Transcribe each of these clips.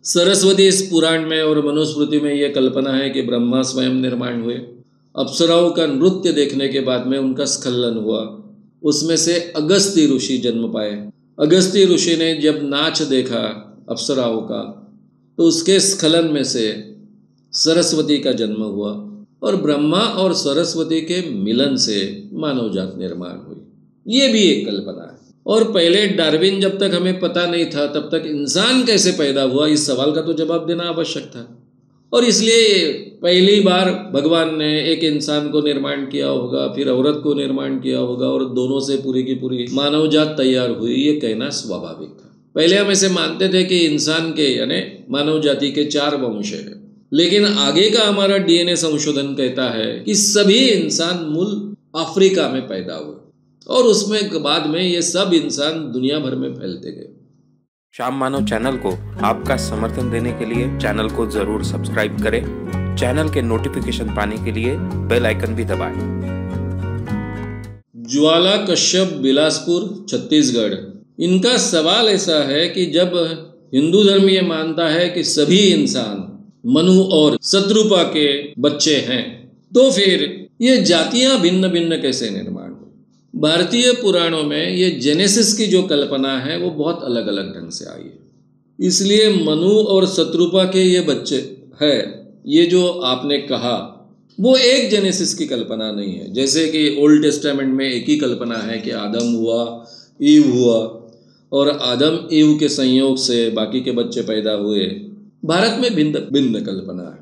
सरस्वती इस पुराण में और मनुस्मृति में यह कल्पना है कि ब्रह्मा स्वयं निर्माण हुए। अप्सराओं का नृत्य देखने के बाद में उनका स्खलन हुआ। उसमें से अगस्त्य ऋषि जन्म पाए। अगस्त्य ऋषि ने जब नाच देखा अप्सराओं का, तो उसके स्खलन में से सरस्वती का जन्म हुआ और ब्रह्मा और सरस्वती के मिलन से मानव जात निर्माण हुई। ये भी एक कल्पना है। और पहले डार्विन जब तक हमें पता नहीं था तब तक इंसान कैसे पैदा हुआ, इस सवाल का तो जवाब देना आवश्यक था। और इसलिए पहली बार भगवान ने एक इंसान को निर्माण किया होगा, फिर औरत को निर्माण किया होगा और दोनों से पूरी की पूरी मानव जात तैयार हुई, ये कहना स्वाभाविक था। पहले हम ऐसे मानते थे कि इंसान के यानी मानव जाति के 4 वंश है, लेकिन आगे का हमारा डीएनए संशोधन कहता है कि सभी इंसान मूल अफ्रीका में पैदा हुए और उसमें बाद में ये सब इंसान दुनिया भर में फैलते गए। श्याम मानव चैनल को आपका समर्थन देने के लिए चैनल को जरूर सब्सक्राइब करें। चैनल के नोटिफिकेशन पाने के लिए बेल आइकन भी दबाएं। ज्वाला कश्यप, बिलासपुर, छत्तीसगढ़। इनका सवाल ऐसा है कि जब हिंदू धर्म ये मानता है कि सभी इंसान मनु और शत्रुपा के बच्चे हैं, तो फिर ये जातियां भिन्न भिन्न कैसे निर्माण हुई? भारतीय पुराणों में ये जेनेसिस की जो कल्पना है वो बहुत अलग अलग ढंग से आई है। इसलिए मनु और शत्रुपा के ये बच्चे हैं, ये जो आपने कहा वो एक जेनेसिस की कल्पना नहीं है। जैसे कि ओल्ड टेस्टामेंट में एक ही कल्पना है कि आदम हुआ, ईव हुआ और आदम ईव के संयोग से बाकी के बच्चे पैदा हुए। भारत में भिन्न भिन्न कल्पना है।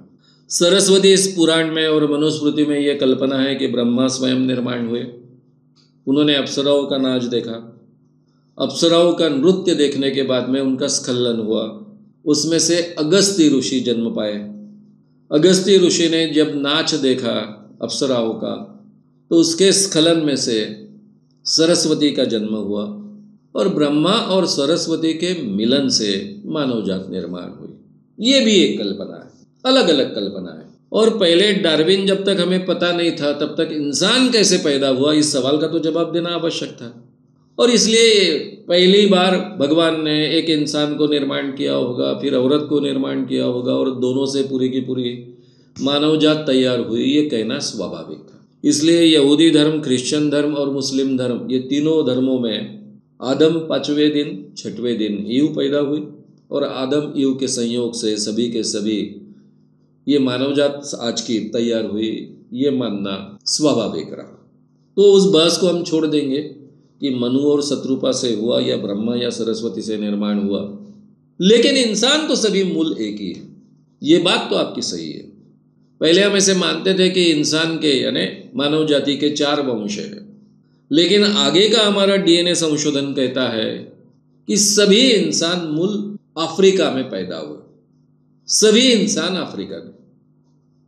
सरस्वती इस पुराण में और मनुस्मृति में यह कल्पना है कि ब्रह्मा स्वयं निर्माण हुए। उन्होंने अप्सराओं का नाच देखा। अप्सराओं का नृत्य देखने के बाद में उनका स्खलन हुआ। उसमें से अगस्त्य ऋषि जन्म पाए। अगस्त्य ऋषि ने जब नाच देखा अप्सराओं का, तो उसके स्खलन में से सरस्वती का जन्म हुआ और ब्रह्मा और सरस्वती के मिलन से मानव जात निर्माण हुई। ये भी एक कल्पना है, अलग अलग कल्पना है। और पहले डार्विन जब तक हमें पता नहीं था तब तक इंसान कैसे पैदा हुआ, इस सवाल का तो जवाब देना आवश्यक था। और इसलिए पहली बार भगवान ने एक इंसान को निर्माण किया होगा, फिर औरत को निर्माण किया होगा और दोनों से पूरी की पूरी मानव जात तैयार हुई, ये कहना स्वाभाविक था। इसलिए यहूदी धर्म, क्रिश्चियन धर्म और मुस्लिम धर्म, ये तीनों धर्मों में आदम 5वें दिन 6वें दिन ईव पैदा हुई और आदम ईव के संयोग से सभी के सभी ये मानव जात आज की तैयार हुई, ये मानना स्वाभाविक रहा। तो उस बहस को हम छोड़ देंगे कि मनु और शत्रुपा से हुआ या ब्रह्मा या सरस्वती से निर्माण हुआ, लेकिन इंसान तो सभी मूल एक ही है। ये बात तो आपकी सही है। पहले हम ऐसे मानते थे कि इंसान के यानी मानव जाति के 4 वंश है, लेकिन आगे का हमारा डीएनए संशोधन कहता है कि सभी इंसान मूल अफ्रीका में पैदा हुए, सभी इंसान अफ्रीका में,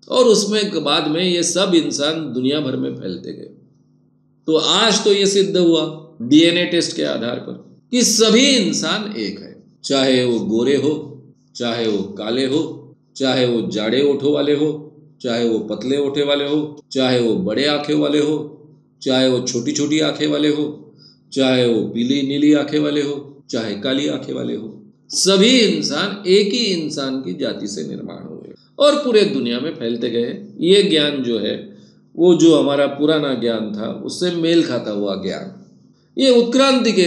और उसमें बाद में ये सब इंसान दुनिया भर में फैलते गए। तो आज तो ये सिद्ध हुआ डीएनए टेस्ट के आधार पर कि सभी इंसान एक है, चाहे वो गोरे हो, चाहे वो काले हो, चाहे वो जाड़े ओठों वाले हो, चाहे वो पतले ओठे वाले हो, चाहे वो बड़े आंखें वाले हो, चाहे वो छोटी छोटी आंखें वाले हो, चाहे वो पीली नीली आंखें वाले हो, चाहे काली आंखें वाले हो, सभी इंसान एक ही इंसान की जाति से निर्माण हुए और पूरे दुनिया में फैलते गए। ये ज्ञान जो है वो जो हमारा पुराना ज्ञान था उससे मेल खाता हुआ ज्ञान, ये उत्क्रांति के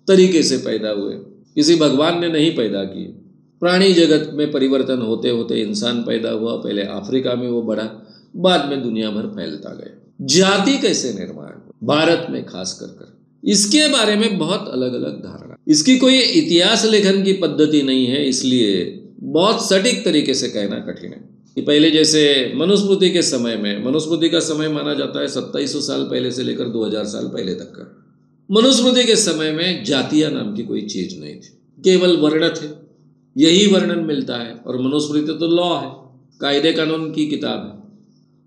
तरीके से पैदा हुए, किसी भगवान ने नहीं पैदा किए। प्राणी जगत में परिवर्तन होते होते इंसान पैदा हुआ, पहले अफ्रीका में वो बढ़ा, बाद में दुनिया भर फैलता गया। जाति कैसे निर्माण हुआ भारत में खास कर इसके बारे में बहुत अलग अलग धारणा। इसकी कोई इतिहास लेखन की पद्धति नहीं है, इसलिए बहुत सटीक तरीके से कहना कठिन है कि पहले जैसे मनुस्मृति के समय में, मनुस्मृति का समय माना जाता है 2700 साल पहले से लेकर 2000 साल पहले तक का। मनुस्मृति के समय में जातिया नाम की कोई चीज नहीं थी, केवल वर्ण थे, यही वर्णन मिलता है। और मनुस्मृति तो लॉ है, कायदे कानून की किताब है,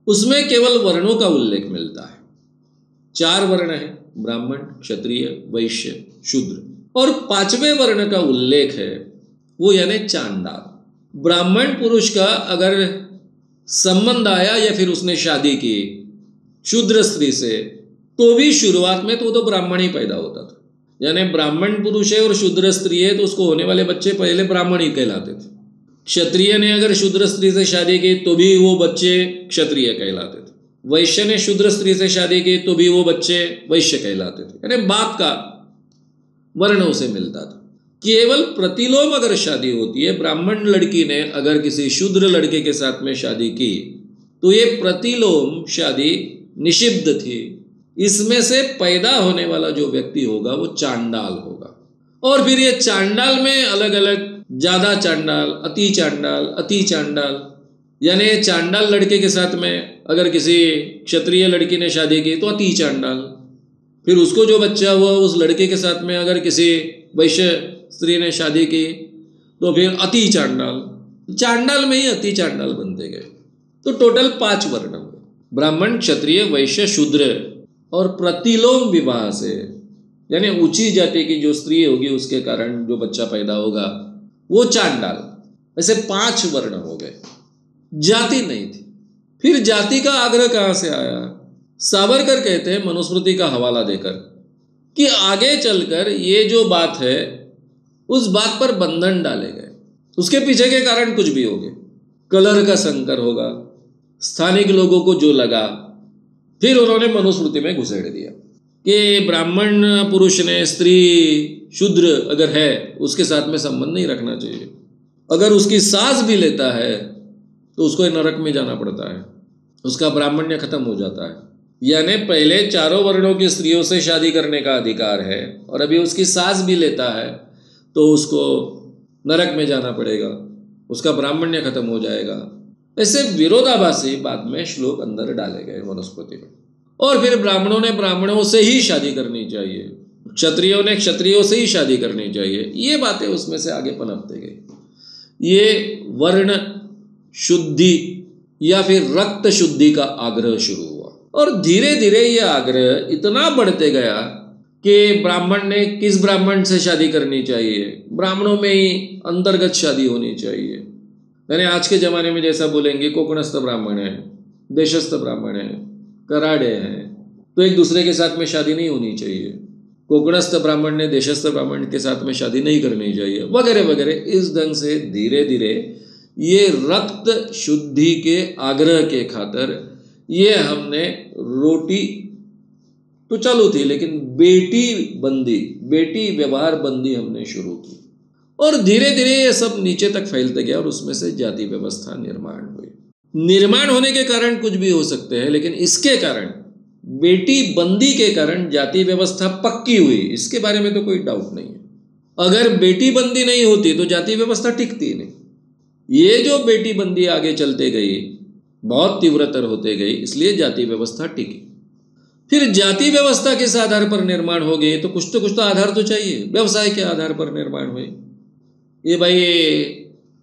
उसमें केवल वर्णों का उल्लेख मिलता है। 4 वर्ण है, ब्राह्मण, क्षत्रिय, वैश्य, शूद्र, और 5वें वर्ण का उल्लेख है वो यानी चांडाल। ब्राह्मण पुरुष का अगर संबंध आया या फिर उसने शादी की शूद्र स्त्री से, तो भी शुरुआत में तो वो तो ब्राह्मण ही पैदा होता था, यानी ब्राह्मण पुरुष है और शूद्र स्त्री है तो उसको होने वाले बच्चे पहले ब्राह्मण ही कहलाते थे। क्षत्रिय ने अगर शूद्र स्त्री से शादी की तो भी वो बच्चे क्षत्रिय कहलाते थे। वैश्य ने शूद्र स्त्री से शादी की तो भी वो बच्चे वैश्य कहलाते थे, यानी बाप का वर्ण उसे मिलता था। केवल प्रतिलोम अगर शादी होती है, ब्राह्मण लड़की ने अगर किसी शूद्र लड़के के साथ में शादी की तो ये प्रतिलोम शादी निषिद्ध थी। इसमें से पैदा होने वाला जो व्यक्ति होगा वो चांडाल होगा। और फिर ये चांडाल में अलग अलग ज्यादा चांडाल, अति चांडाल, अति चांडाल, यानी चांडाल लड़के के साथ में अगर किसी क्षत्रिय लड़की ने शादी की तो अति चांडाल, फिर उसको जो बच्चा हुआ उस लड़के के साथ में अगर किसी वैश्य स्त्री ने शादी की तो फिर अति चांडाल, चांडाल में ही अति चांडाल बनते गए। तो टोटल 5 वर्ण हुए, ब्राह्मण, क्षत्रिय, वैश्य, शूद्र। और प्रतिलोम विवाह से, यानी ऊंची जाति की जो स्त्री होगी उसके कारण जो बच्चा पैदा होगा वो चांडाल। ऐसे 5 वर्ण हो गए, जाति नहीं थी। फिर जाति का आग्रह कहां से आया? सावरकर कहते हैं मनुस्मृति का हवाला देकर कि आगे चलकर ये जो बात है उस बात पर बंधन डाले गए, उसके पीछे के कारण कुछ भी होंगे। कलर का संकर होगा, स्थानिक लोगों को जो लगा, फिर उन्होंने मनुस्मृति में घुसेड़ दिया कि ब्राह्मण पुरुष ने स्त्री शूद्र अगर है उसके साथ में संबंध नहीं रखना चाहिए। अगर उसकी सास भी लेता है तो उसको नरक में जाना पड़ता है, उसका ब्राह्मण्य खत्म हो जाता है। यानी पहले चारों वर्णों की स्त्रियों से शादी करने का अधिकार है और अभी उसकी सास भी लेता है तो उसको नरक में जाना पड़ेगा, उसका ब्राह्मण्य खत्म हो जाएगा। ऐसे विरोधाभासी बाद में श्लोक अंदर डाले गए मनुस्मृति में। और फिर ब्राह्मणों ने ब्राह्मणों से ही शादी करनी चाहिए, क्षत्रियों ने क्षत्रियों से ही शादी करनी चाहिए, ये बातें उसमें से आगे पनपते गई। ये वर्ण शुद्धि या फिर रक्त शुद्धि का आग्रह शुरू हुआ और धीरे धीरे ये आग्रह इतना बढ़ते गया कि ब्राह्मण ने किस ब्राह्मण से शादी करनी चाहिए, ब्राह्मणों में ही अंतर्गत शादी होनी चाहिए। यानी आज के ज़माने में जैसा बोलेंगे कोकणस्थ ब्राह्मण है, देशस्थ ब्राह्मण है, कराड़े हैं, तो एक दूसरे के साथ में शादी नहीं होनी चाहिए। कोकणस्थ ब्राह्मण ने देशस्थ ब्राह्मण के साथ में शादी नहीं करनी चाहिए, वगैरह वगैरह। इस ढंग से धीरे धीरे ये रक्त शुद्धि के आग्रह के खातिर ये हमने रोटी तो चालू थी, लेकिन बेटी व्यवहार बंदी हमने शुरू की और धीरे धीरे ये सब नीचे तक फैलते गया और उसमें से जाति व्यवस्था निर्माण हुई। निर्माण होने के कारण कुछ भी हो सकते हैं, लेकिन इसके कारण बेटी बंदी के कारण जाति व्यवस्था पक्की हुई, इसके बारे में तो कोई डाउट नहीं है। अगर बेटी बंदी नहीं होती तो जाति व्यवस्था टिकती नहीं। ये जो बेटी बंदी आगे चलते गई, बहुत तीव्रतर होते गई, इसलिए जाति व्यवस्था टिकी। फिर जाति व्यवस्था किस आधार पर निर्माण हो गई? तो कुछ तो आधार तो चाहिए। व्यवसाय के आधार पर निर्माण हुई। ये भाई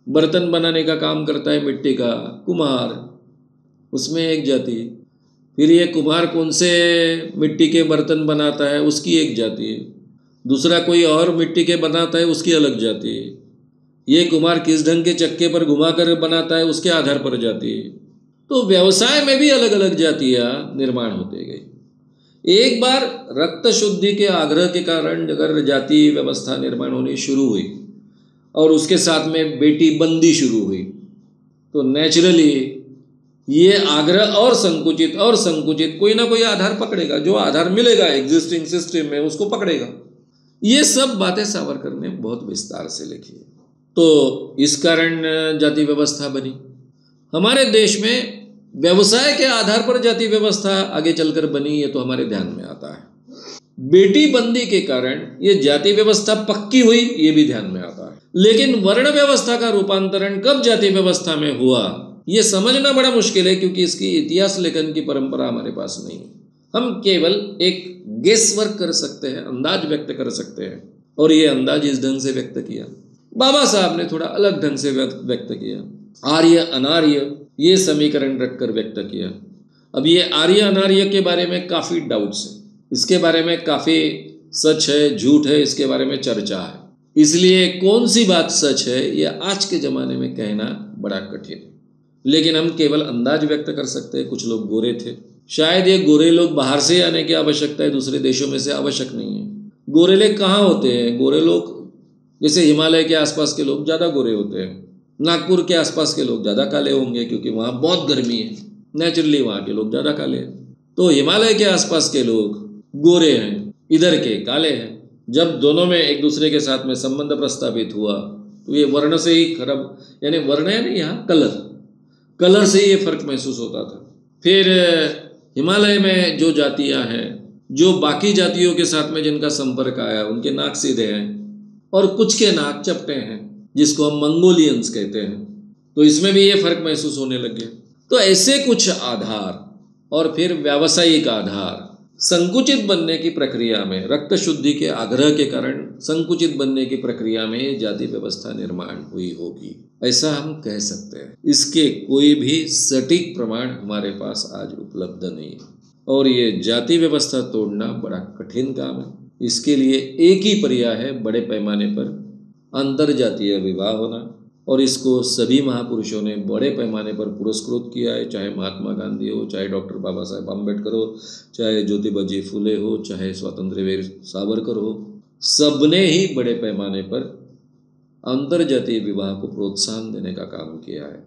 बर्तन बनाने का काम करता है मिट्टी का, कुम्हार, उसमें एक जाति। फिर ये कुम्हार कौन से मिट्टी के बर्तन बनाता है, उसकी एक जाति है। दूसरा कोई और मिट्टी के बनाता है, उसकी अलग जाति है। ये कुम्हार किस ढंग के चक्के पर घुमाकर बनाता है, उसके आधार पर जाति है। तो व्यवसाय में भी अलग अलग जातियां निर्माण होते गई। एक बार रक्त शुद्धि के आग्रह के कारण अगर जाति व्यवस्था निर्माण होनी शुरू हुई और उसके साथ में बेटी बंदी शुरू हुई तो नेचुरली ये आग्रह और संकुचित कोई ना कोई आधार पकड़ेगा। जो आधार मिलेगा एग्जिस्टिंग सिस्टम में उसको पकड़ेगा। ये सब बातें सावरकर ने बहुत विस्तार से लिखी है। तो इस कारण जाति व्यवस्था बनी। हमारे देश में व्यवसाय के आधार पर जाति व्यवस्था आगे चलकर बनी, ये तो हमारे ध्यान में आता है। बेटी बंदी के कारण ये जाति व्यवस्था पक्की हुई, ये भी ध्यान में आता है। लेकिन वर्ण व्यवस्था का रूपांतरण कब जाति व्यवस्था में हुआ, ये समझना बड़ा मुश्किल है, क्योंकि इसकी इतिहास लेखन की परंपरा हमारे पास नहीं है। हम केवल एक गेस वर्क कर सकते हैं, अंदाज व्यक्त कर सकते हैं, और ये अंदाज इस ढंग से व्यक्त किया। बाबा साहब ने थोड़ा अलग ढंग से व्यक्त किया। आर्य अनार्य ये समीकरण रखकर व्यक्त किया। अब ये आर्य अनार्य के बारे में काफ़ी डाउट्स है, इसके बारे में काफ़ी सच है झूठ है, इसके बारे में चर्चा है। इसलिए कौन सी बात सच है ये आज के ज़माने में कहना बड़ा कठिन है। लेकिन हम केवल अंदाज व्यक्त कर सकते हैं। कुछ लोग गोरे थे, शायद ये गोरे लोग बाहर से आने की आवश्यकता है, दूसरे देशों में से आवश्यक नहीं है। गोरेले कहाँ होते हैं? गोरे लोग जैसे हिमालय के आसपास के लोग ज़्यादा गोरे होते हैं, नागपुर के आसपास के लोग ज़्यादा काले होंगे क्योंकि वहाँ बहुत गर्मी है, नेचुरली वहाँ के लोग ज़्यादा काले हैं। तो हिमालय के आसपास के लोग गोरे हैं, इधर के काले हैं। जब दोनों में एक दूसरे के साथ में संबंध प्रस्तावित हुआ तो ये वर्ण से ही खराब, यानी वर्ण है नहीं, यहाँ कलर से ही ये फर्क महसूस होता था। फिर हिमालय में जो जातियाँ हैं, जो बाकी जातियों के साथ में जिनका संपर्क आया, उनके नाक सीधे हैं और कुछ के नाक चपटे हैं, जिसको हम मंगोलियंस कहते हैं। तो इसमें भी ये फर्क महसूस होने लग गया। तो ऐसे कुछ आधार और फिर व्यावसायिक आधार संकुचित बनने की प्रक्रिया में, रक्त शुद्धि के आग्रह के कारण संकुचित बनने की प्रक्रिया में ये जाति व्यवस्था निर्माण हुई होगी, ऐसा हम कह सकते हैं। इसके कोई भी सटीक प्रमाण हमारे पास आज उपलब्ध नहीं है और ये जाति व्यवस्था तोड़ना बड़ा कठिन काम है। इसके लिए एक ही पर्याय है, बड़े पैमाने पर अंतरजातीय विवाह होना, और इसको सभी महापुरुषों ने बड़े पैमाने पर पुरस्कृत किया है, चाहे महात्मा गांधी हो, चाहे डॉक्टर बाबा साहेब आम्बेडकर हो, चाहे ज्योतिबा फुले हो, चाहे स्वतंत्र वीर सावरकर हो। सबने ही बड़े पैमाने पर अंतरजातीय विवाह को प्रोत्साहन देने का काम किया है।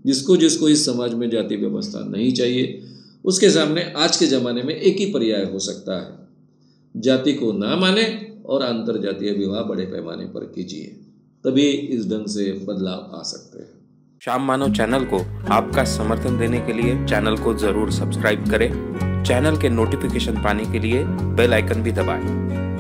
जिसको जिसको इस समाज में जाति व्यवस्था नहीं चाहिए, उसके सामने आज के ज़माने में एक ही पर्याय हो सकता है, जाति को ना माने और अंतरजातीय विवाह बड़े पैमाने पर कीजिए, तभी इस ढंग से बदलाव आ सकते हैं। श्याम मानव चैनल को आपका समर्थन देने के लिए चैनल को जरूर सब्सक्राइब करें। चैनल के नोटिफिकेशन पाने के लिए बेल आइकन भी दबाएं।